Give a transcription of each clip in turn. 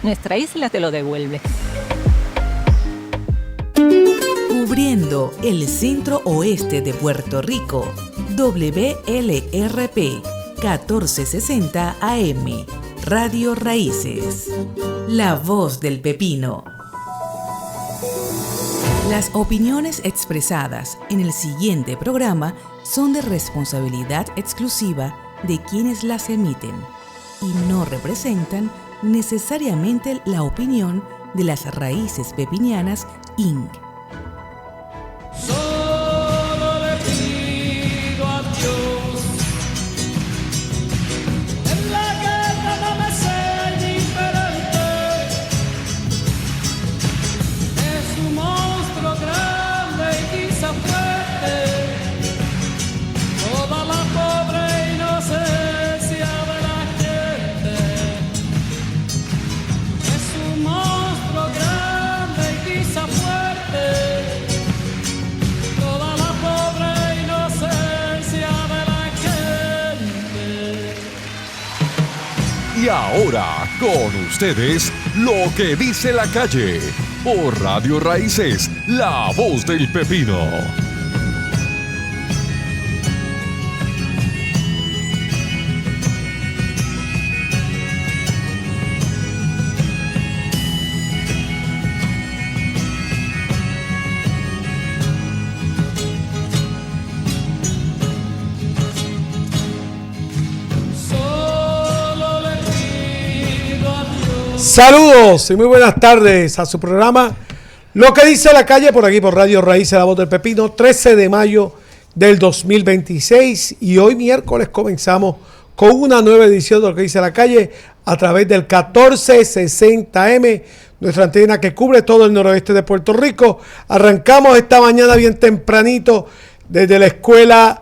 nuestra isla te lo devuelve. Cubriendo el centro oeste de Puerto Rico, WLRP 1460 AM, Radio Raíces, la voz del pepino. Las opiniones expresadas en el siguiente programa son de responsabilidad exclusiva de quienes las emiten y no representan necesariamente la opinión de las Raíces Pepinianas, Inc. Solo le pido a Dios, en la guerra no me sea indiferente, es un monstruo grande y quizá fuerte, toda la pobre inocencia de la gente, es un monstruo grande y quizá fuerte. Y ahora, con ustedes, lo que dice la calle, por Radio Raíces, la voz del pepino. Saludos y muy buenas tardes a su programa Lo que dice la calle, por aquí por Radio Raíces, la voz del pepino, 13 de mayo del 2026, y hoy miércoles comenzamos con una nueva edición de Lo que dice la calle a través del 1460M, nuestra antena que cubre todo el noroeste de Puerto Rico. Arrancamos esta mañana bien tempranito desde la escuela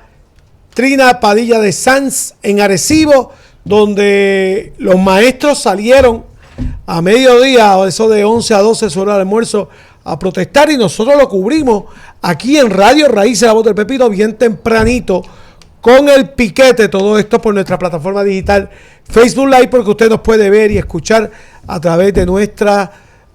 Trina Padilla de Sanz en Arecibo, donde los maestros salieron a mediodía, o eso de 11 a 12 su hora de almuerzo, a protestar, y nosotros lo cubrimos aquí en Radio Raíces, la voz del pepino, bien tempranito, con el piquete. Todo esto por nuestra plataforma digital Facebook Live, porque usted nos puede ver y escuchar a través de nuestra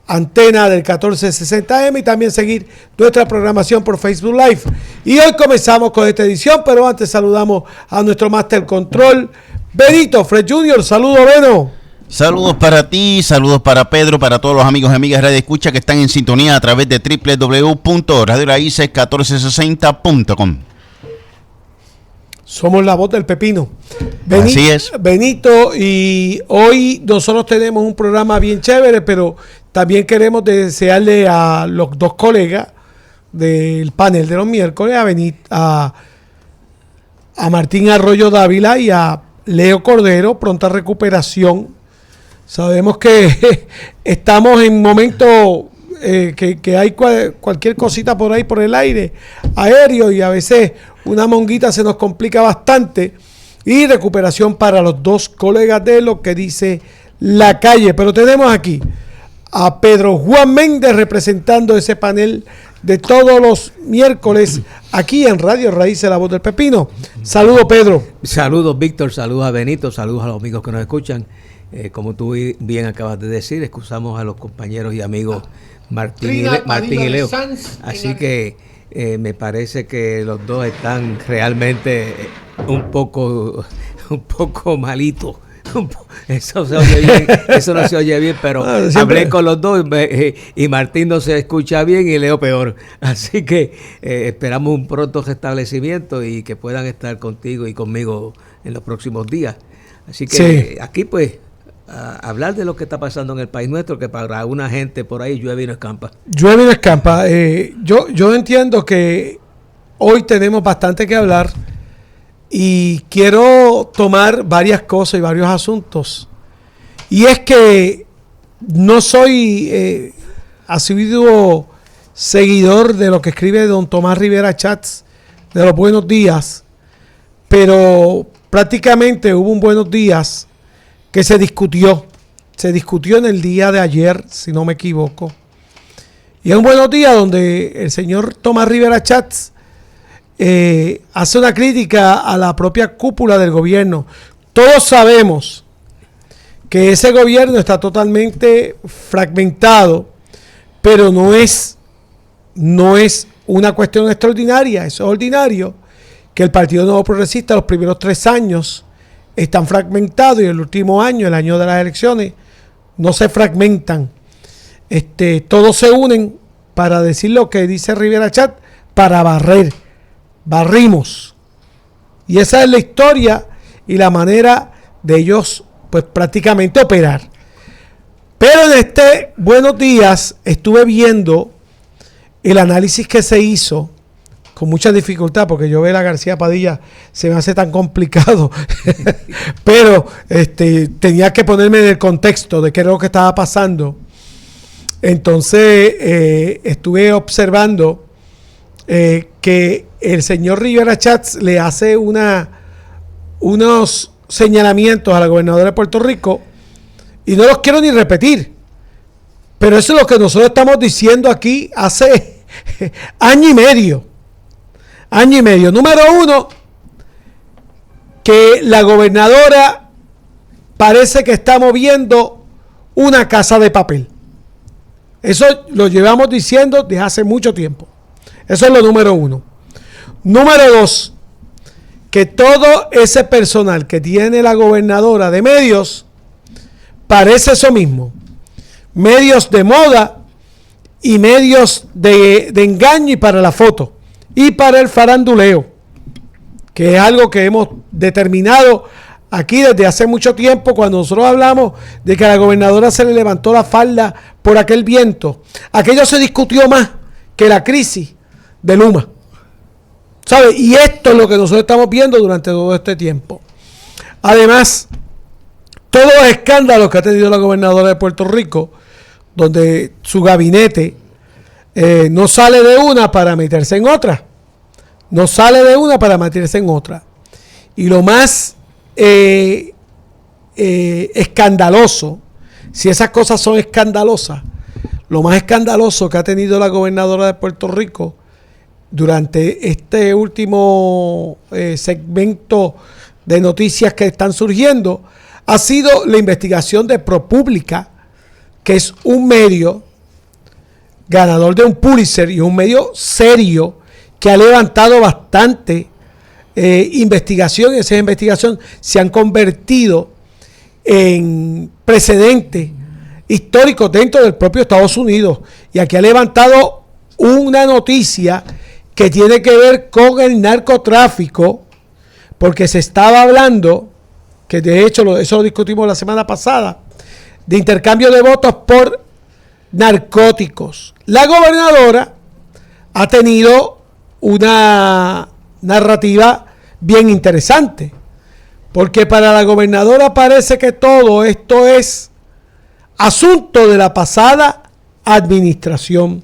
antena del 1460M, y también seguir nuestra programación por Facebook Live. Y hoy comenzamos con esta edición, pero antes saludamos a nuestro Master Control, Benito Fred Jr. Saludos, Beno. Saludos para ti, saludos para Pedro, para todos los amigos y amigas de Radio Escucha que están en sintonía a través de www.radioraíces1460.com. Somos la voz del pepino. Así es. Benito, y hoy nosotros tenemos un programa bien chévere, pero también queremos desearle a los dos colegas del panel de los miércoles, a Martín Arroyo Dávila y a Leo Cordero, pronta recuperación. Sabemos que estamos en momentos que hay cualquier cosita por ahí por el aire aéreo, y a veces una monguita se nos complica bastante. Y recuperación para los dos colegas de Lo que dice la calle. Pero tenemos aquí a Pedro Juan Méndez representando ese panel de todos los miércoles aquí en Radio Raíces, la voz del pepino. Saludos, Pedro. Saludos, Víctor. Saludos a Benito. Saludos a los amigos que nos escuchan. Como tú bien acabas de decir, excusamos a los compañeros y amigos Martín y Leo. Así que me parece que los dos están realmente un poco malitos. Eso se oye bien, eso no se oye bien, pero hablé con los dos y Martín no se escucha bien y Leo peor. Así que esperamos un pronto restablecimiento y que puedan estar contigo y conmigo en los próximos días. Así que aquí pues hablar de lo que está pasando en el país nuestro, que para una gente por ahí llueve y no escampa. Llueve y no escampa. Yo entiendo que hoy tenemos bastante que hablar, y quiero tomar varias cosas y varios asuntos. Y es que no soy asiduo seguidor de lo que escribe don Tomás Rivera Chats de los buenos días, pero prácticamente hubo un buenos días que se discutió en el día de ayer, si no me equivoco. Y es un buenos días donde el señor Tomás Rivera Chats hace una crítica a la propia cúpula del gobierno. Todos sabemos que ese gobierno está totalmente fragmentado, pero no es una cuestión extraordinaria, eso es ordinario, que el Partido Nuevo Progresista los primeros 3 años están fragmentados y el último año, el año de las elecciones, no se fragmentan. Todos se unen para decir lo que dice Rivera Chat, para barrer. Barrimos. Y esa es la historia y la manera de ellos, pues prácticamente operar. Pero en este Buenos Días estuve viendo el análisis que se hizo con mucha dificultad, porque yo ver a García Padilla se me hace tan complicado, pero tenía que ponerme en el contexto de qué era lo que estaba pasando. Entonces estuve observando que el señor Rivera Chats le hace unos señalamientos a la gobernadora de Puerto Rico y no los quiero ni repetir, pero eso es lo que nosotros estamos diciendo aquí hace año y medio. Número 1, que la gobernadora parece que está moviendo una casa de papel. Eso lo llevamos diciendo desde hace mucho tiempo. Eso es lo número 1. Número 2, que todo ese personal que tiene la gobernadora de medios parece eso mismo. Medios de moda y medios de engaño y para la foto y para el faranduleo, que es algo que hemos determinado aquí desde hace mucho tiempo, cuando nosotros hablamos de que a la gobernadora se le levantó la falda por aquel viento. Aquello se discutió más que la crisis de Luma, ¿sabe? Y esto es lo que nosotros estamos viendo durante todo este tiempo. Además, todos los escándalos que ha tenido la gobernadora de Puerto Rico, donde su gabinete no sale de una para meterse en otra. Y lo más escandaloso, si esas cosas son escandalosas, lo más escandaloso que ha tenido la gobernadora de Puerto Rico durante este último segmento de noticias que están surgiendo ha sido la investigación de ProPublica, que es un medio ganador de un Pulitzer y un medio serio que ha levantado bastante investigación, y esas investigaciones se han convertido en precedentes históricos dentro del propio Estados Unidos, y aquí ha levantado una noticia que tiene que ver con el narcotráfico, porque se estaba hablando, que de hecho eso lo discutimos la semana pasada, de intercambio de votos por narcóticos. La gobernadora ha tenido una narrativa bien interesante, porque para la gobernadora parece que todo esto es asunto de la pasada administración.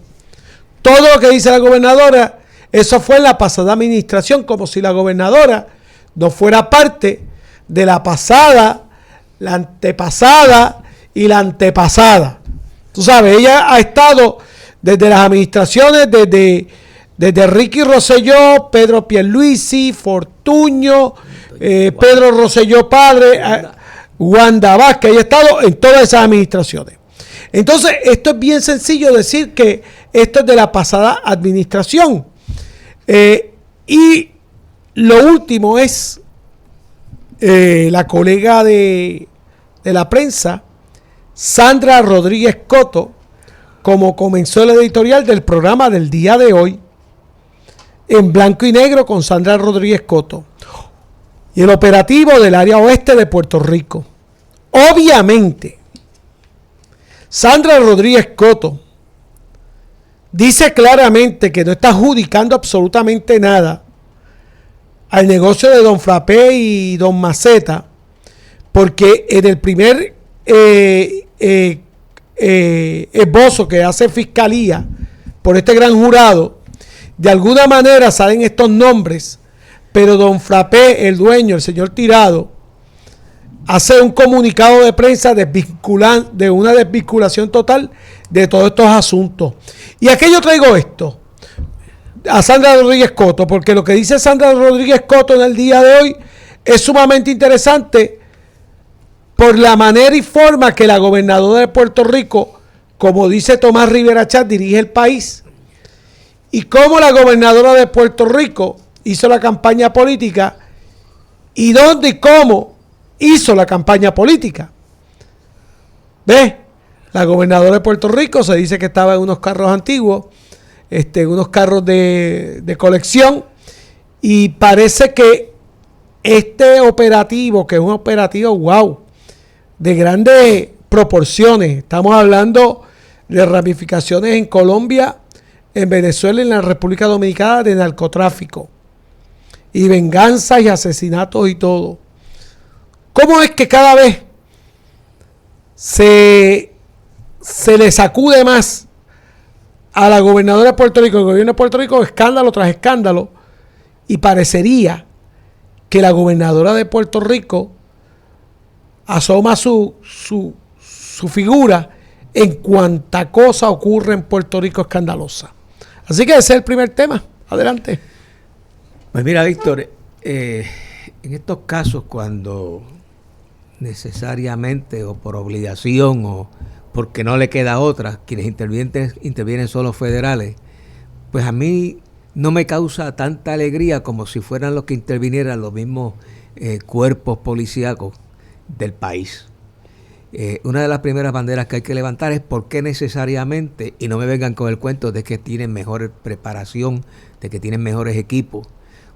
Todo lo que dice la gobernadora, eso fue en la pasada administración, como si la gobernadora no fuera parte de la pasada, la antepasada y la antepasada. Tú sabes, ella ha estado desde las administraciones, desde Ricky Rosselló, Pedro Pierluisi, Fortuño, Pedro Rosselló padre, Wanda Vázquez, ella ha estado en todas esas administraciones. Entonces, esto es bien sencillo decir que esto es de la pasada administración. Y lo último es la colega de la prensa, Sandra Rodríguez Coto, como comenzó el editorial del programa del día de hoy, en blanco y negro con Sandra Rodríguez Coto, y el operativo del área oeste de Puerto Rico. Obviamente, Sandra Rodríguez Coto dice claramente que no está adjudicando absolutamente nada al negocio de Don Frappé y Don Maceta, porque en el primer esbozo que hace Fiscalía por este gran jurado, de alguna manera salen estos nombres, pero Don Frappé, el dueño, el señor Tirado, hace un comunicado de prensa de una desvinculación total de todos estos asuntos. ¿Y a qué yo traigo esto? A Sandra Rodríguez Coto, porque lo que dice Sandra Rodríguez Coto en el día de hoy es sumamente interesante, por la manera y forma que la gobernadora de Puerto Rico, como dice Tomás Rivera Chatz, dirige el país, y cómo la gobernadora de Puerto Rico hizo la campaña política, y dónde y cómo hizo la campaña política. ¿Ves? La gobernadora de Puerto Rico se dice que estaba en unos carros antiguos, unos carros de colección, y parece que este operativo, que es un operativo wow, de grandes proporciones, estamos hablando de ramificaciones en Colombia, en Venezuela y en la República Dominicana, de narcotráfico y venganzas y asesinatos y todo. ¿Cómo es que cada vez se le sacude más a la gobernadora de Puerto Rico, el gobierno de Puerto Rico, escándalo tras escándalo, y parecería que la gobernadora de Puerto Rico asoma su figura en cuanta cosa ocurre en Puerto Rico escandalosa? Así que ese es el primer tema. Adelante. Pues mira, Víctor, en estos casos, cuando necesariamente o por obligación o porque no le queda otra, quienes intervienen son los federales, pues a mí no me causa tanta alegría como si fueran los que intervinieran los mismos cuerpos policíacos del país. Una de las primeras banderas que hay que levantar es por qué necesariamente, y no me vengan con el cuento de que tienen mejor preparación, de que tienen mejores equipos,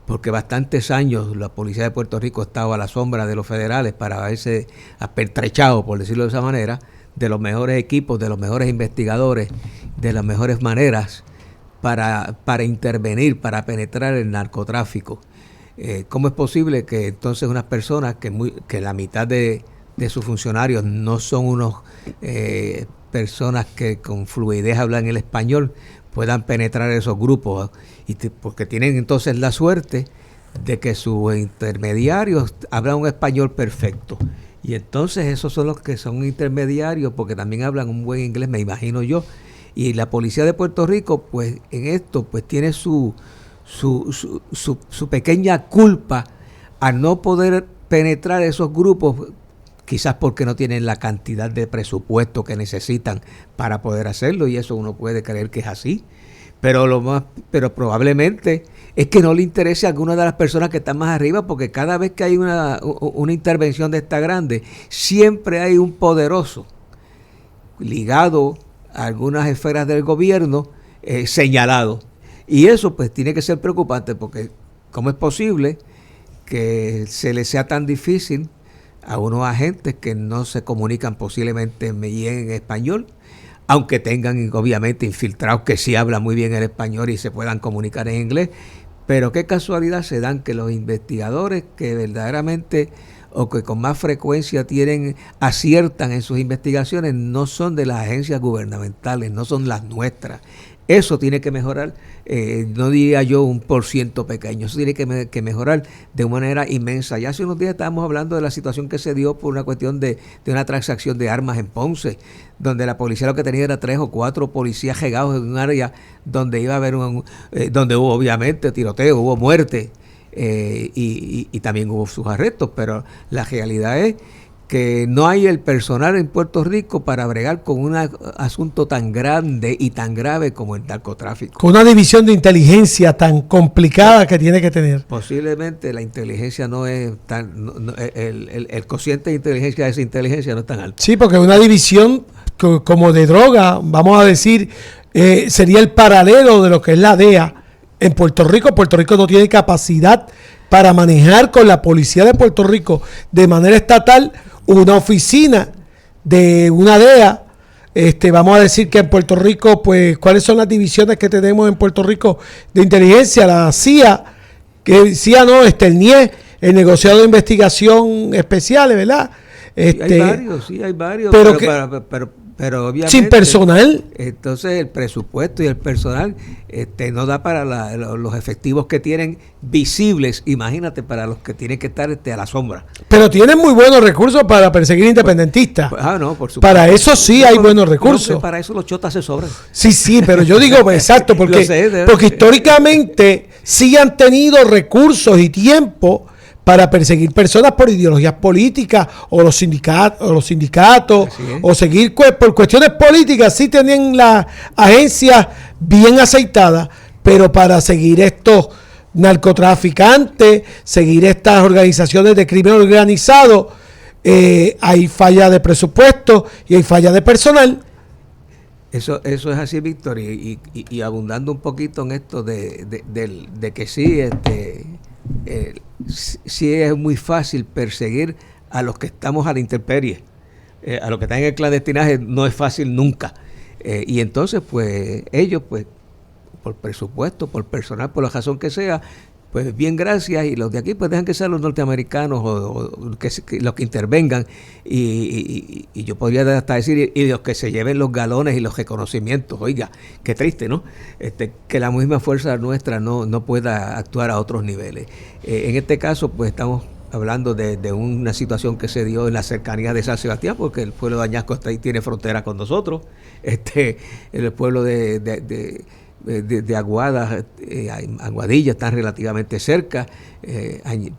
porque bastantes años la policía de Puerto Rico estaba a la sombra de los federales para haberse apertrechado, por decirlo de esa manera, de los mejores equipos, de los mejores investigadores, de las mejores maneras para intervenir, para penetrar el narcotráfico. ¿Cómo es posible que entonces unas personas que la mitad de sus funcionarios no son unos personas que con fluidez hablan el español, puedan penetrar esos grupos? Porque tienen entonces la suerte de que sus intermediarios hablan un español perfecto. Y entonces esos son los que son intermediarios, porque también hablan un buen inglés, me imagino yo. Y la policía de Puerto Rico, pues en esto, pues tiene su pequeña culpa al no poder penetrar esos grupos, quizás porque no tienen la cantidad de presupuesto que necesitan para poder hacerlo, y eso uno puede creer que es así. Pero probablemente es que no le interese a alguna de las personas que están más arriba, porque cada vez que hay una intervención de esta grande, siempre hay un poderoso ligado a algunas esferas del gobierno señalado. Y eso pues tiene que ser preocupante, porque ¿cómo es posible que se les sea tan difícil a unos agentes que no se comunican posiblemente bien en español, aunque tengan obviamente infiltrados que sí hablan muy bien el español y se puedan comunicar en inglés? Pero qué casualidad se dan que los investigadores que verdaderamente o que con más frecuencia aciertan en sus investigaciones no son de las agencias gubernamentales, no son las nuestras. Eso tiene que mejorar, no diría yo 1% pequeño, eso tiene que mejorar de una manera inmensa. Ya hace unos días estábamos hablando de la situación que se dio por una cuestión de una transacción de armas en Ponce, donde la policía lo que tenía era 3 o 4 policías regados en un área donde iba a haber donde hubo obviamente tiroteo, hubo muerte, y también hubo sus arrestos, pero la realidad es que no hay el personal en Puerto Rico para bregar con un asunto tan grande y tan grave como el narcotráfico. Con una división de inteligencia tan complicada que tiene que tener. Posiblemente la inteligencia no es tan... el cociente de inteligencia de esa inteligencia no es tan alto. Sí, porque una división como de droga, vamos a decir, sería el paralelo de lo que es la DEA en Puerto Rico. Puerto Rico no tiene capacidad para manejar con la policía de Puerto Rico de manera estatal una oficina de una DEA. Vamos a decir que en Puerto Rico, pues, ¿cuáles son las divisiones que tenemos en Puerto Rico de inteligencia? La CIA, el NIE, el negociado de investigación especiales, ¿verdad? Sí, hay varios, pero obviamente sin personal. Entonces el presupuesto y el personal no da para los efectivos que tienen visibles, imagínate, para los que tienen que estar a la sombra. Pero tienen muy buenos recursos para perseguir independentistas. No, por supuesto. Para eso sí hay buenos recursos. No, para eso los chotas se sobran. Sí, pero yo digo, exacto, porque históricamente sí han tenido recursos y tiempo para perseguir personas por ideologías políticas o los sindicatos o seguir por cuestiones políticas. Sí tenían las agencias bien aceitadas, pero para seguir estos narcotraficantes, seguir estas organizaciones de crimen organizado, hay falla de presupuesto y hay falla de personal. Eso es así, Víctor, y abundando un poquito en esto de que sí, sí es muy fácil perseguir a los que estamos a la intemperie, a los que están en el clandestinaje no es fácil nunca, y entonces pues ellos pues por presupuesto, por personal, por la razón que sea, pues bien, gracias, y los de aquí pues dejan que sean los norteamericanos o los que intervengan, y yo podría hasta decir, y los que se lleven los galones y los reconocimientos. Oiga, qué triste, ¿no? Que la misma fuerza nuestra no pueda actuar a otros niveles. En este caso, pues estamos hablando de una situación que se dio en la cercanía de San Sebastián, porque el pueblo de Añasco está ahí, tiene frontera con nosotros, el pueblo de Aguada, Aguadilla están relativamente cerca,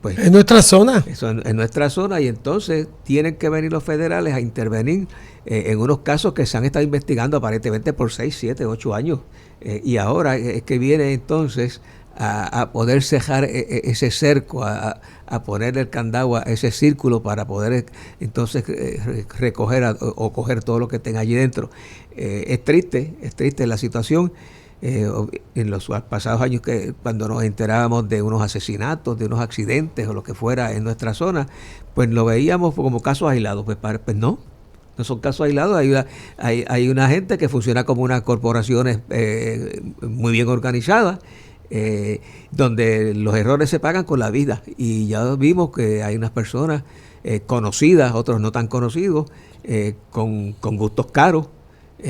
pues, en nuestra zona. En nuestra zona, y entonces tienen que venir los federales a intervenir en unos casos que se han estado investigando aparentemente por 6, 7, 8 años, y ahora es que viene entonces a poder cejar ese cerco, a poner el candado a ese círculo para poder entonces recoger o coger todo lo que tenga allí dentro. Es triste la situación. En los pasados años, que cuando nos enterábamos de unos asesinatos, de unos accidentes o lo que fuera en nuestra zona, pues lo veíamos como casos aislados. Pues no son casos aislados. Hay una gente que funciona como unas corporaciones muy bien organizadas, donde los errores se pagan con la vida, y ya vimos que hay unas personas conocidas, otros no tan conocidos, con gustos caros,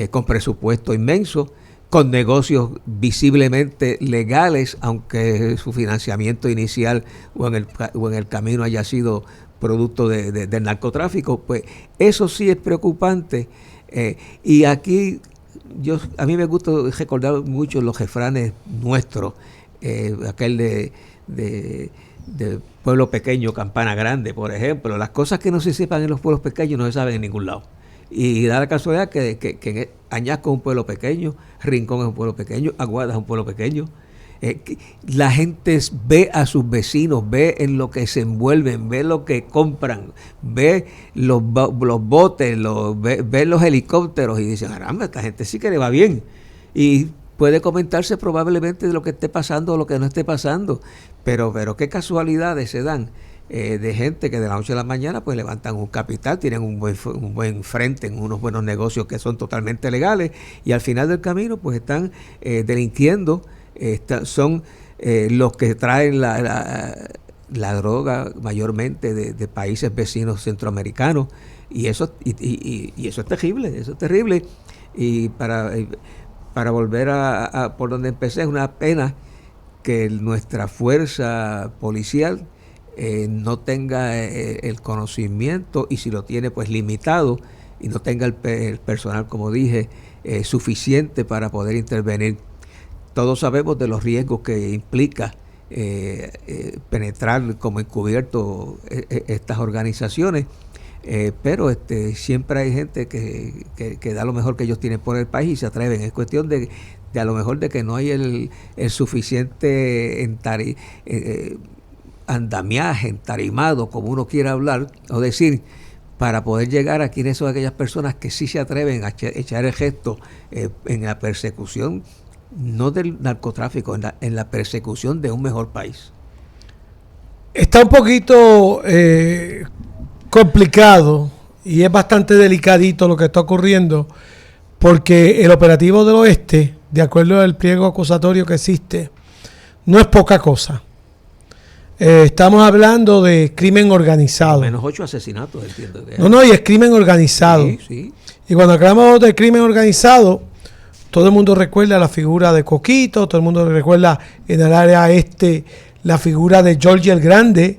con presupuesto inmenso, con negocios visiblemente legales, aunque su financiamiento inicial o en el camino haya sido producto del narcotráfico. Pues eso sí es preocupante, y aquí a mí me gusta recordar mucho los refranes nuestros, aquel de pueblo pequeño, campana grande, por ejemplo. Las cosas que no se sepan en los pueblos pequeños no se saben en ningún lado. Y da la casualidad que Añasco es un pueblo pequeño, Rincón es un pueblo pequeño, Aguada es un pueblo pequeño. La gente ve a sus vecinos, ve en lo que se envuelven, ve lo que compran, ve los botes, ve los helicópteros, y dice, caramba, esta gente sí que le va bien. Y puede comentarse probablemente de lo que esté pasando o lo que no esté pasando, pero qué casualidades se dan. De gente que de la noche a la mañana pues levantan un capital, tienen un buen frente en unos buenos negocios que son totalmente legales, y al final del camino pues están delinquiendo, son los que traen la droga mayormente de países vecinos centroamericanos, y eso es terrible, y para volver a por donde empecé, es una pena que nuestra fuerza policial no tenga el conocimiento, y si lo tiene pues limitado, y no tenga el personal, como dije, suficiente para poder intervenir. Todos sabemos de los riesgos que implica penetrar como encubierto estas organizaciones, pero siempre hay gente que da lo mejor que ellos tienen por el país y se atreven. Es cuestión de a lo mejor de que no hay el suficiente andamiaje, entarimado, como uno quiera hablar o decir, para poder llegar a quienes son aquellas personas que sí se atreven a echar el gesto en la persecución, no del narcotráfico, en la persecución de un mejor país. Está un poquito complicado, y es bastante delicadito lo que está ocurriendo, porque el operativo del oeste, de acuerdo al pliego acusatorio que existe, no es poca cosa. Estamos hablando de crimen organizado. Menos 8 asesinatos, entiendo. No, y es crimen organizado. Sí. Y cuando hablamos de crimen organizado, todo el mundo recuerda la figura de Coquito, todo el mundo recuerda en el área este la figura de George el Grande,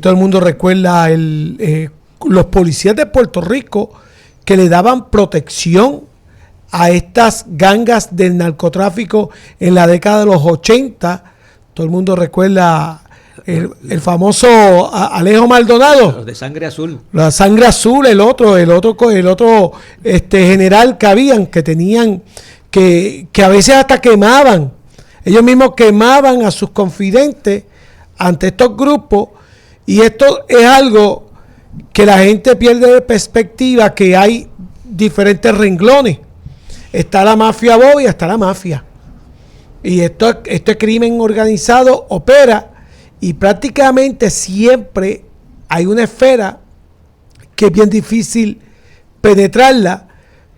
todo el mundo recuerda los policías de Puerto Rico que le daban protección a estas gangas del narcotráfico en la década de los 80. Todo el mundo recuerda el famoso Alejo Maldonado. Los de sangre azul. La sangre azul, el otro general que tenían, que a veces hasta quemaban. Ellos mismos quemaban a sus confidentes ante estos grupos, y esto es algo que la gente pierde de perspectiva, que hay diferentes renglones. Está la mafia boba y está la mafia. Y este crimen organizado opera, y prácticamente siempre hay una esfera que es bien difícil penetrarla,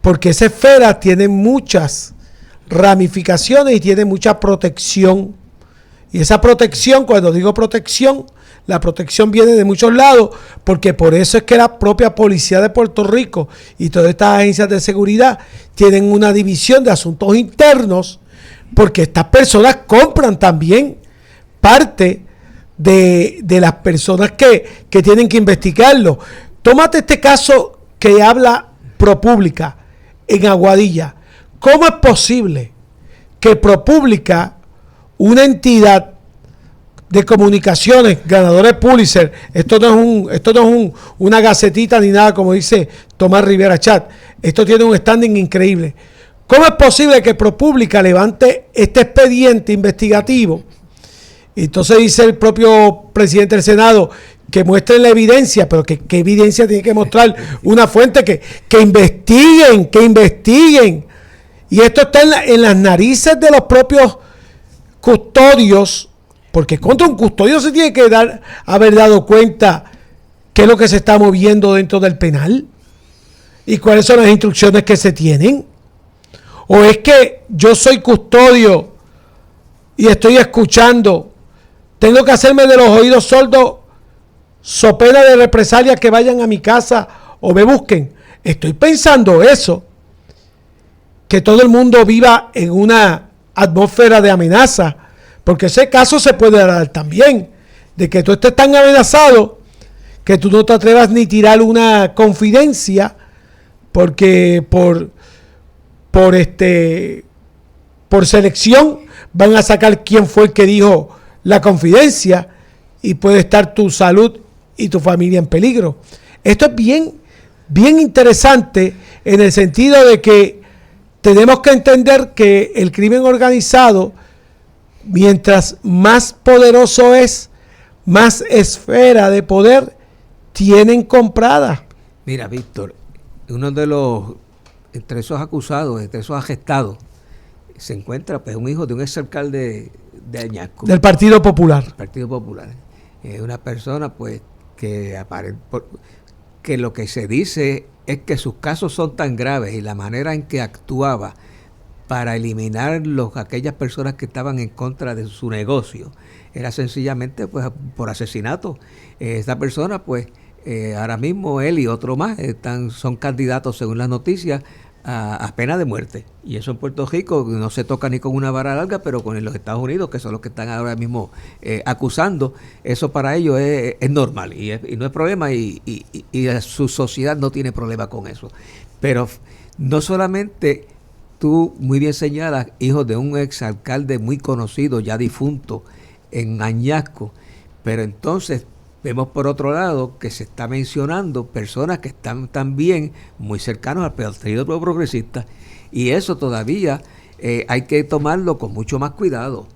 porque esa esfera tiene muchas ramificaciones y tiene mucha protección. Y esa protección, cuando digo protección, la protección viene de muchos lados, porque por eso es que la propia Policía de Puerto Rico y todas estas agencias de seguridad tienen una división de asuntos internos, porque estas personas compran también parte de las personas que tienen que investigarlo. Tómate este caso que habla ProPublica en Aguadilla. ¿Cómo es posible que ProPublica, una entidad de comunicaciones, ganadores Pulitzer, esto no es una gacetita ni nada como dice Tomás Rivera Chat, esto tiene un standing increíble? ¿Cómo es posible que ProPublica levante este expediente investigativo? Y entonces dice el propio presidente del Senado que muestren la evidencia, pero ¿qué evidencia tiene que mostrar una fuente? Que investiguen. Y esto está en las narices de los propios custodios, porque contra un custodio se tiene que haber dado cuenta qué es lo que se está moviendo dentro del penal y cuáles son las instrucciones que se tienen. ¿O es que yo soy custodio y estoy escuchando, tengo que hacerme de los oídos sordos so pena de represalia que vayan a mi casa o me busquen? Estoy pensando eso, que todo el mundo viva en una atmósfera de amenaza, porque ese caso se puede dar también, de que tú estés tan amenazado que tú no te atrevas ni tirar una confidencia, porque por selección van a sacar quién fue el que dijo la confidencia, y puede estar tu salud y tu familia en peligro. Esto es bien interesante, en el sentido de que tenemos que entender que el crimen organizado, mientras más poderoso es, más esfera de poder tienen comprada. Mira, Víctor, uno de los, entre esos acusados, entre esos agestados, se encuentra pues un hijo de un exalcalde de Añasco. Del Partido Popular. Partido Popular. Una persona pues que lo que se dice es que sus casos son tan graves y la manera en que actuaba para eliminar aquellas personas que estaban en contra de su negocio era sencillamente pues por asesinato. Esta persona pues ahora mismo él y otro más son candidatos, según las noticias, a pena de muerte. Y eso en Puerto Rico no se toca ni con una vara larga, pero con los Estados Unidos, que son los que están ahora mismo acusando, eso para ellos es normal y no es problema, y su sociedad no tiene problema con eso. Pero no solamente, tú muy bien señalas, hijo de un exalcalde muy conocido, ya difunto, en Añasco, pero entonces vemos por otro lado que se está mencionando personas que están también muy cercanos al Partido Progresista, y eso todavía hay que tomarlo con mucho más cuidado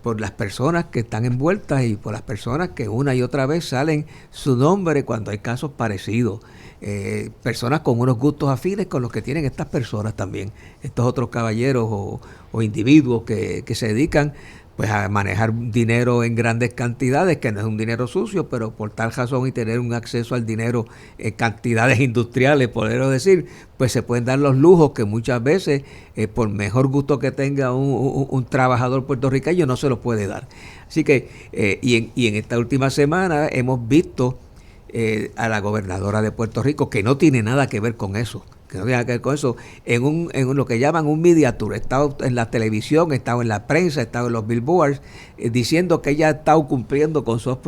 por las personas que están envueltas y por las personas que una y otra vez salen su nombre cuando hay casos parecidos. Personas con unos gustos afines con los que tienen estas personas también, estos otros caballeros o individuos que se dedican pues a manejar dinero en grandes cantidades, que no es un dinero sucio, pero por tal razón y tener un acceso al dinero en cantidades industriales, poder decir, pues se pueden dar los lujos que muchas veces, por mejor gusto que tenga un trabajador puertorriqueño, no se los puede dar. Así que, y en esta última semana hemos visto a la gobernadora de Puerto Rico, que no tiene nada que ver con eso, en lo que llaman un media tour. He estado en la televisión, he estado en la prensa, he estado en los billboards, diciendo que ella ha estado cumpliendo con sus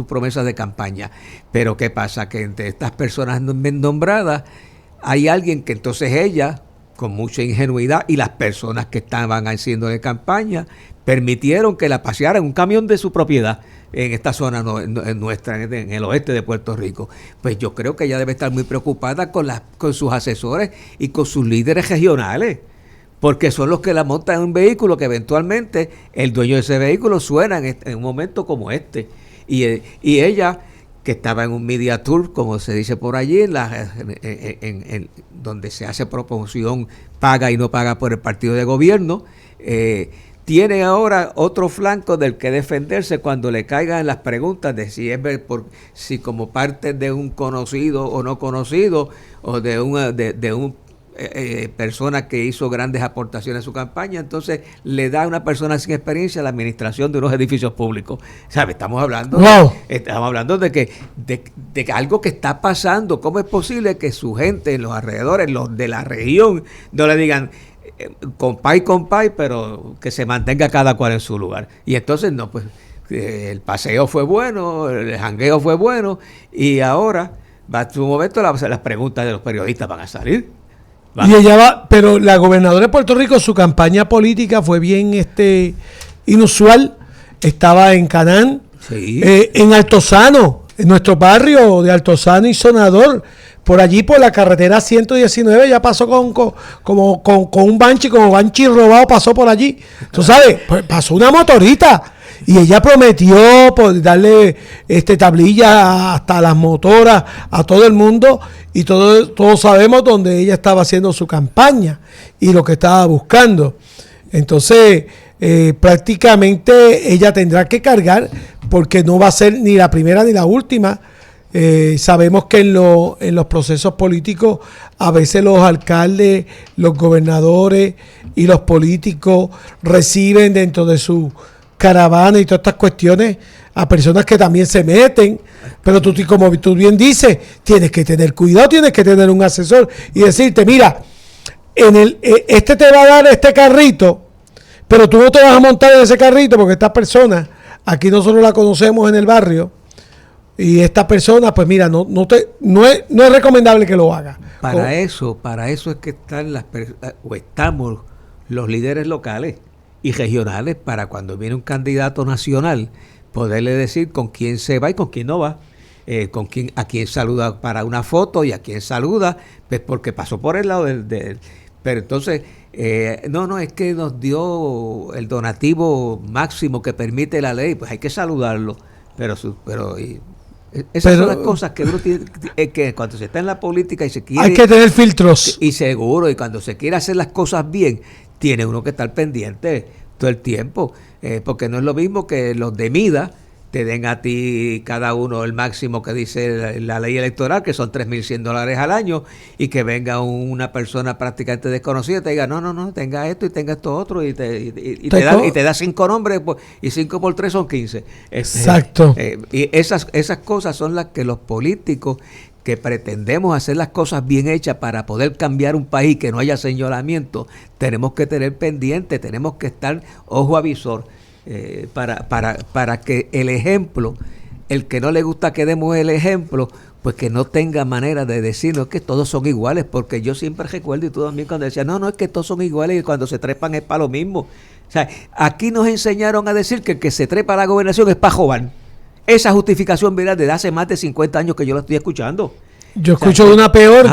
promesas de campaña. Pero ¿qué pasa? Que entre estas personas nombradas hay alguien que entonces ella, con mucha ingenuidad, y las personas que estaban haciendo de campaña, permitieron que la paseara en un camión de su propiedad. en esta zona nuestra, en el oeste de Puerto Rico. Pues yo creo que ella debe estar muy preocupada con sus asesores y con sus líderes regionales, porque son los que la montan en un vehículo que eventualmente el dueño de ese vehículo suena en un momento como este. Y ella, que estaba en un media tour, como se dice por allí, en donde se hace promoción paga y no paga por el partido de gobierno, tiene ahora otro flanco del que defenderse cuando le caigan las preguntas de si como parte de un conocido o no conocido, o de un persona que hizo grandes aportaciones a su campaña. Entonces le da a una persona sin experiencia la administración de unos edificios públicos. ¿Sabe? Estamos hablando de que algo que está pasando. ¿Cómo es posible que su gente en los alrededores, los de la región, no le digan compay, pero que se mantenga cada cual en su lugar? Y entonces no, pues el paseo fue bueno, el jangueo fue bueno, y ahora va a su momento las preguntas de los periodistas van a salir. Y ella va, pero la gobernadora de Puerto Rico, su campaña política fue bien inusual. Estaba en Canaán, sí, en Altozano, en nuestro barrio de Altozano y Sonador, por allí por la carretera 119, ya pasó con un banshee robado, pasó por allí. Tú sabes, pues pasó una motorita. Y ella prometió darle tablilla hasta las motoras a todo el mundo, y todos sabemos dónde ella estaba haciendo su campaña y lo que estaba buscando. Entonces, prácticamente ella tendrá que cargar, porque no va a ser ni la primera ni la última. Sabemos que en los procesos políticos a veces los alcaldes, los gobernadores y los políticos reciben dentro de su caravana y todas estas cuestiones a personas que también se meten, pero tú, como tú bien dices, tienes que tener cuidado, tienes que tener un asesor y decirte, mira, este te va a dar este carrito, pero tú no te vas a montar en ese carrito, porque esta persona, aquí nosotros la conocemos en el barrio, y esta persona, pues mira, no es recomendable que lo haga. Para eso es que estamos los líderes locales y regionales, para cuando viene un candidato nacional poderle decir con quién se va y con quién no va, a quién saluda para una foto y a quién saluda, pues porque pasó por el lado pero entonces no es que nos dio el donativo máximo que permite la ley, pues hay que saludarlo, pero esas son las cosas que uno tiene, que cuando se está en la política y se quiere, hay que tener filtros, y seguro, y cuando se quiere hacer las cosas bien, tiene uno que estar pendiente todo el tiempo, porque no es lo mismo que los de Mida te den a ti cada uno el máximo que dice la ley electoral, que son $3,100 al año, y que venga una persona prácticamente desconocida y te diga, no, tenga esto y tenga esto otro, y te da 5 nombres, pues, y 5 por 3 son 15. Exacto. Y esas cosas son las que los políticos que pretendemos hacer las cosas bien hechas para poder cambiar un país, que no haya señalamiento, tenemos que tener pendiente, tenemos que estar ojo avisor, para que el ejemplo, el que no le gusta que demos el ejemplo, pues que no tenga manera de decirnos que todos son iguales, porque yo siempre recuerdo, y tú también, cuando decía, no, es que todos son iguales, y cuando se trepan es para lo mismo. O sea, aquí nos enseñaron a decir que el que se trepa a la gobernación es para robar. Esa justificación viene desde hace más de 50 años que yo la estoy escuchando. Yo escucho una peor,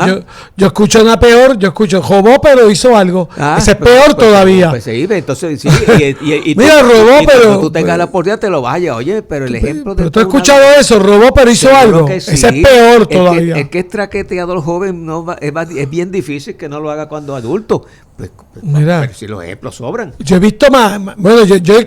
yo escucho una peor, robó pero hizo algo. Ese es peor todavía. Pues sí, entonces sí, y mira, robó, pero cuando tú tengas la oportunidad te lo vaya, oye, pero el ejemplo de... Pero tú has escuchado eso, robó pero hizo algo. Sí. Ese es peor todavía. El que es traqueteador joven es bien difícil que no lo haga cuando adulto. Pues, mira, pero si los ejemplos sobran. Yo he visto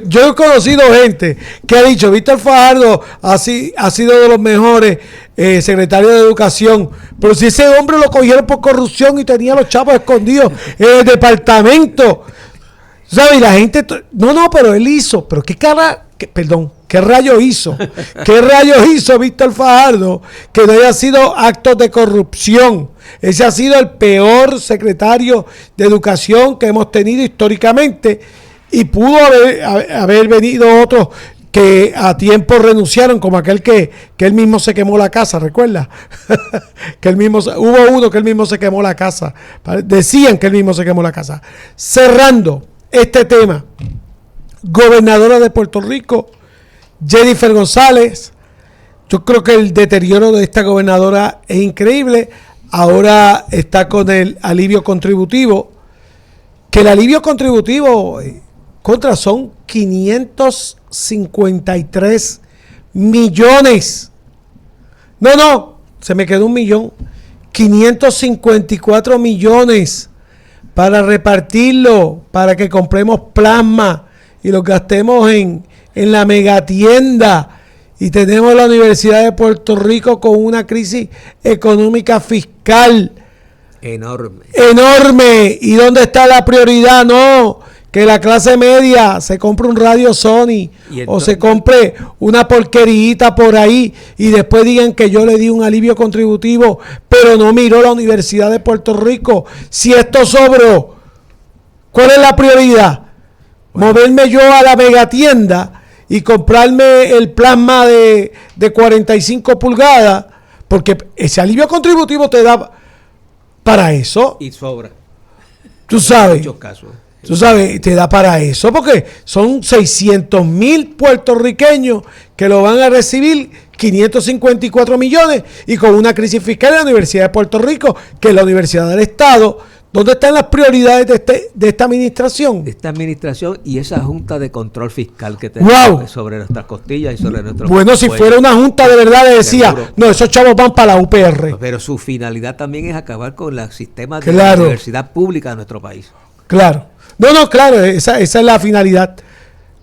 yo he conocido gente que ha dicho, Víctor Fajardo ha sido de los mejores secretarios de educación, pero si ese hombre lo cogieron por corrupción y tenía los chavos escondidos en el departamento, ¿sabes? Y la gente, pero él hizo, pero ¿qué rayos hizo? ¿Qué rayos hizo Víctor Fajardo que no haya sido actos de corrupción? Ese ha sido el peor secretario de educación que hemos tenido históricamente, y pudo haber venido otros que a tiempo renunciaron, como aquel que él mismo se quemó la casa, ¿recuerdas? Hubo uno que él mismo se quemó la casa. Decían que él mismo se quemó la casa. Cerrando este tema, gobernadora de Puerto Rico Jennifer González. Yo creo que el deterioro de esta gobernadora es increíble. Ahora está con el alivio contributivo. Que el alivio contributivo contra son 553 millones. No, se me quedó 1 millón. 554 millones para repartirlo, para que compremos plasma y lo gastemos en la megatienda. Y tenemos la Universidad de Puerto Rico con una crisis económica fiscal enorme. ¿Y dónde está la prioridad? No, que la clase media se compre un radio Sony o se compre una porquerita por ahí y después digan que yo le di un alivio contributivo, pero no miró la Universidad de Puerto Rico. Si esto sobró, ¿cuál es la prioridad? Moverme yo a la megatienda y comprarme el plasma de 45 pulgadas, porque ese alivio contributivo te da para eso. Y sobra. Tú sabes. En muchos casos. Tú sabes, te da para eso, porque son 600,000 puertorriqueños que lo van a recibir, 554 millones, y con una crisis fiscal en la Universidad de Puerto Rico, que es la Universidad del Estado. ¿Dónde están las prioridades de esta administración? De esta administración y esa Junta de Control Fiscal que tenemos sobre nuestras costillas y sobre nuestros... Bueno, si fuera una junta de verdad, le decía, seguro. No, esos chavos van para la UPR. Pero su finalidad también es acabar con el sistema de la universidad pública de nuestro país. Claro. No, claro, esa es la finalidad.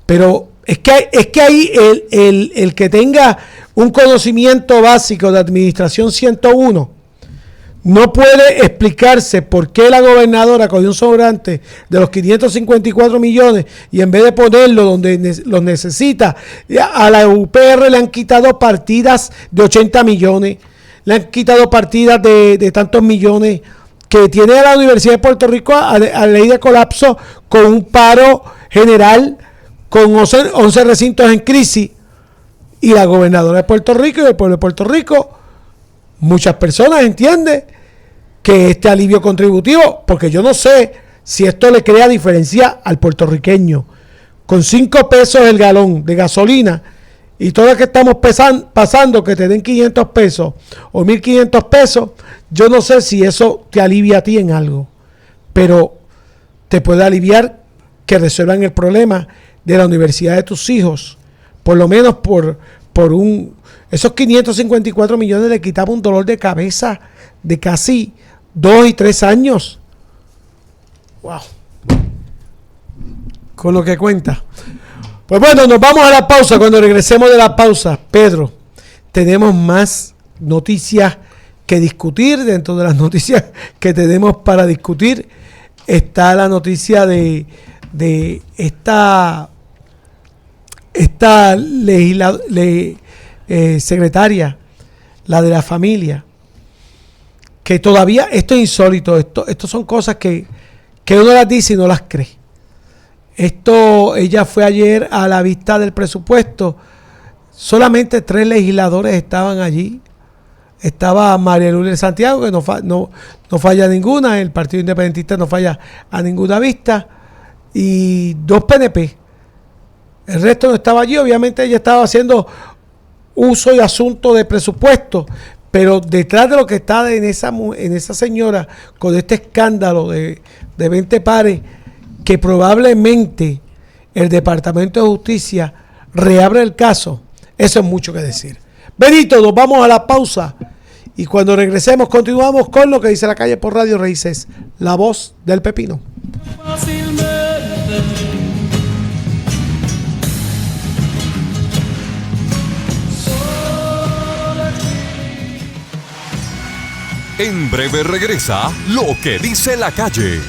Pero es que ahí el que tenga un conocimiento básico de Administración 101 no puede explicarse por qué la gobernadora cogió un sobrante de los 554 millones y en vez de ponerlo donde los necesita, a la UPR le han quitado partidas de 80 millones, le han quitado partidas de tantos millones que tiene a la Universidad de Puerto Rico a ley de colapso, con un paro general, con 11 recintos en crisis, y la gobernadora de Puerto Rico y el pueblo de Puerto Rico, muchas personas entienden que este alivio contributivo, porque yo no sé si esto le crea diferencia al puertorriqueño, con 5 pesos el galón de gasolina, y todo lo que estamos pasando, que te den 500 pesos o 1,500 pesos, yo no sé si eso te alivia a ti en algo, pero te puede aliviar que resuelvan el problema de la universidad de tus hijos, por lo menos por esos 554 millones le quitaba un dolor de cabeza de casi 2 y 3 años. Wow. Con lo que cuenta. Pues bueno, nos vamos a la pausa. Cuando regresemos de la pausa, Pedro, tenemos más noticias que discutir. Dentro de las noticias que tenemos para discutir está la noticia de esta secretaria, la de la familia, que todavía, esto es insólito, esto son cosas que uno las dice y no las cree. Ella fue ayer a la vista del presupuesto, solamente 3 legisladores estaban allí. Estaba María Lourdes Santiago, que no falla ninguna, el Partido Independentista no falla a ninguna vista, y 2 PNP. El resto no estaba allí. Obviamente ella estaba haciendo uso y asunto de presupuesto, pero detrás de lo que está en esa señora con este escándalo de 20 pares, que probablemente el Departamento de Justicia reabre el caso, eso es mucho que decir. Benito, nos vamos a la pausa y cuando regresemos continuamos con Lo que dice la calle por Radio Raíces, la voz del pepino. En breve regresa Lo que dice la calle.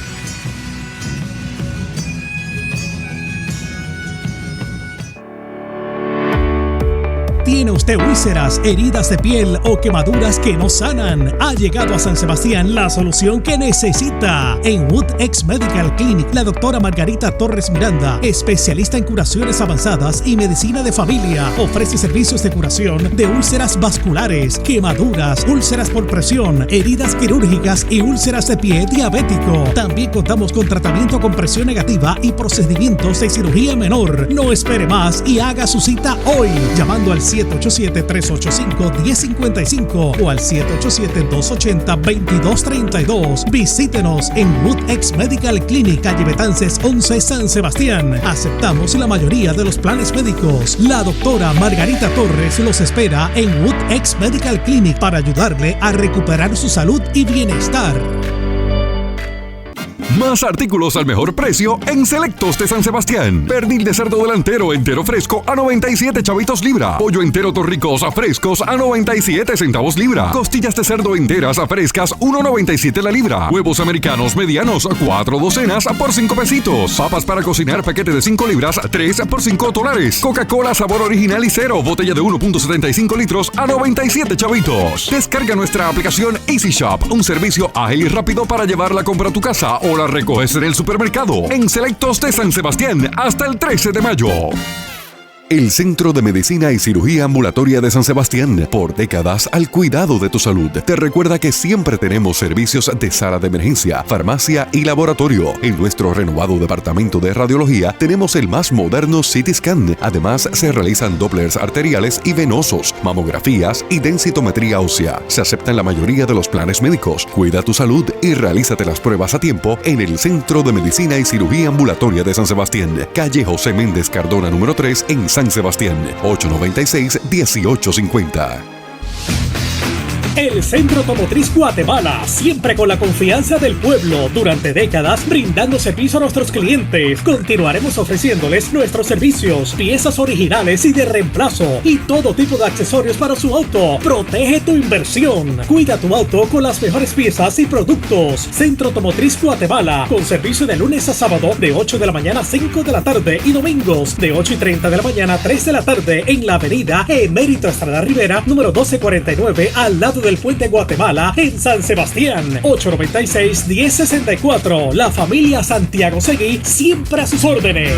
¿Tiene usted úlceras, heridas de piel o quemaduras que no sanan? Ha llegado a San Sebastián la solución que necesita. En Wood-X Medical Clinic, la doctora Margarita Torres Miranda, especialista en curaciones avanzadas y medicina de familia, ofrece servicios de curación de úlceras vasculares, quemaduras, úlceras por presión, heridas quirúrgicas y úlceras de pie diabético. También contamos con tratamiento con presión negativa y procedimientos de cirugía menor. No espere más y haga su cita hoy, llamando al 787-385-1055 o al 787-280-2232. Visítenos en Wood-X Medical Clinic, calle Betances 11, San Sebastián. Aceptamos la mayoría de los planes médicos. La doctora Margarita Torres los espera en Wood-X Medical Clinic para ayudarle a recuperar su salud y bienestar. Más artículos al mejor precio en Selectos de San Sebastián. Pernil de cerdo delantero entero fresco a 97 chavitos libra. Pollo entero Torricos a frescos a 97 centavos libra. Costillas de cerdo enteras a frescas 1.97 la libra. Huevos americanos medianos 4 docenas por 5 pesitos. Papas para cocinar paquete de 5 libras 3 por $5. Coca-Cola sabor original y cero botella de 1.75 litros a 97 chavitos. Descarga nuestra aplicación Easy Shop, un servicio ágil y rápido para llevar la compra a tu casa o la recoges en el supermercado. En Selectos de San Sebastián hasta el 13 de mayo. El Centro de Medicina y Cirugía Ambulatoria de San Sebastián, por décadas al cuidado de tu salud, te recuerda que siempre tenemos servicios de sala de emergencia, farmacia y laboratorio. En nuestro renovado departamento de radiología tenemos el más moderno CT Scan. Además, se realizan dopplers arteriales y venosos, mamografías y densitometría ósea. Se aceptan la mayoría de los planes médicos. Cuida tu salud y realízate las pruebas a tiempo en el Centro de Medicina y Cirugía Ambulatoria de San Sebastián, calle José Méndez Cardona número 3 en San Sebastián, 896-1850. El Centro Automotriz Guatemala, siempre con la confianza del pueblo, durante décadas brindando servicio a nuestros clientes. Continuaremos ofreciéndoles nuestros servicios, piezas originales y de reemplazo y todo tipo de accesorios para su auto. Protege tu inversión. Cuida tu auto con las mejores piezas y productos. Centro Automotriz Guatemala, con servicio de lunes a sábado de 8 de la mañana a 5 de la tarde y domingos de 8:30 de la mañana a 3 de la tarde en la avenida Emérito Estrada Rivera, número 1249, al lado del Puente Guatemala en San Sebastián. 896-1064. La familia Santiago Seguí, siempre a sus órdenes.